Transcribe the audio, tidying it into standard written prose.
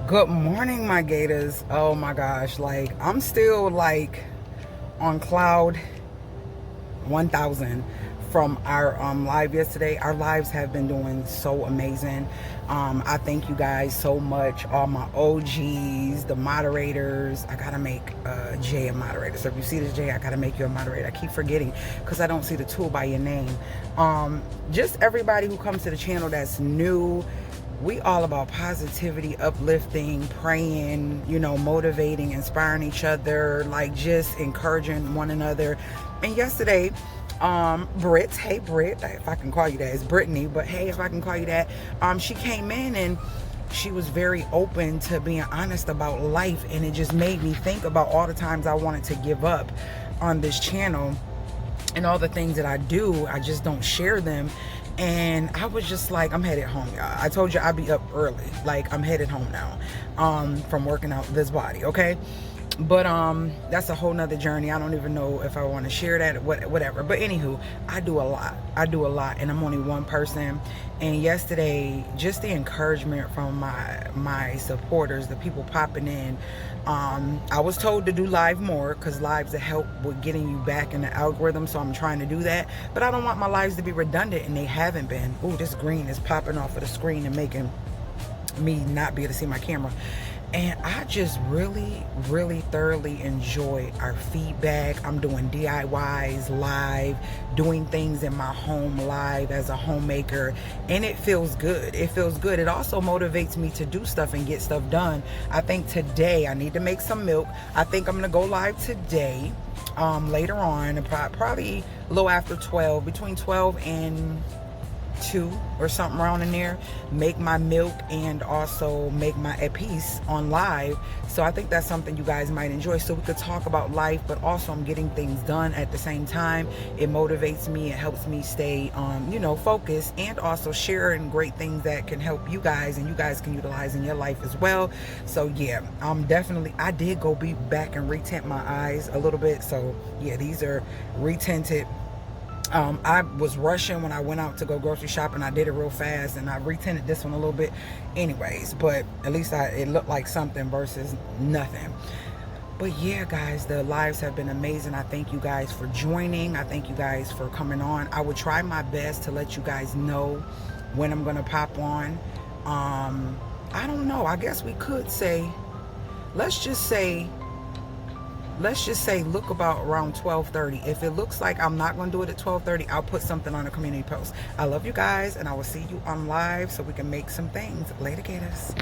Good morning, my gators. Oh my gosh, like I'm still like on cloud 1000 from our live yesterday. Our lives have been doing so amazing. I thank you guys so much, all my OGs, the moderators. I gotta make Jay a moderator. So if you see this, Jay, I gotta make you a moderator. I keep forgetting because I don't see the tool by your name. Just everybody who comes to the channel that's new. We all about positivity, uplifting, praying, motivating, inspiring each other, like just encouraging one another. And yesterday, Britt, hey Britt, if I can call you that, it's Brittany, but hey, if I can call you that, she came in and she was very open to being honest about life, and it just made me think about all the times I wanted to give up on this channel and all the things that I do. I just don't share them. And I was just like, I'm headed home, y'all. I told you I'd be up early. Like, I'm headed home now, from working out this body, okay? But that's a whole nother journey. I don't even know if I want to share that, whatever. But anywho, I do a lot, and I'm only one person. And yesterday, just the encouragement from my supporters, the people popping in. I was told to do live more because lives that help with getting you back in the algorithm, so I'm trying to do that. But I don't want my lives to be redundant, and they haven't been. Ooh, this green is popping off of the screen and making me not be able to see my camera. And I just really thoroughly enjoy our feedback. I'm doing DIYs live, doing things in my home live as a homemaker, and it feels good. It feels good. It also motivates me to do stuff and get stuff done. I think today I need to make some milk. I think I'm gonna go live today, later on, probably a little after 12, between 12 and 2 or something around in there, make my milk and also make my piece on live. So I think that's something you guys might enjoy, so we could talk about life, but also I'm getting things done at the same time. It motivates me, it helps me stay focused, and also sharing great things that can help you guys and you guys can utilize in your life as well. So yeah, definitely, I did go back and retint my eyes a little bit. So yeah, these are retinted. I was rushing when I went out to go grocery shopping. I did it real fast, and I retinted this one a little bit anyways, but at least it looked like something versus nothing. But yeah, guys, the lives have been amazing. I thank you guys for joining. I thank you guys for coming on. I would try my best to let you guys know when I'm gonna pop on. I don't know, I guess we could say, let's just say look about around 12:30. If it looks like I'm not going to do it at 12:30, I'll put something on a community post. I love you guys, and I will see you on live so we can make some things. Later, gators.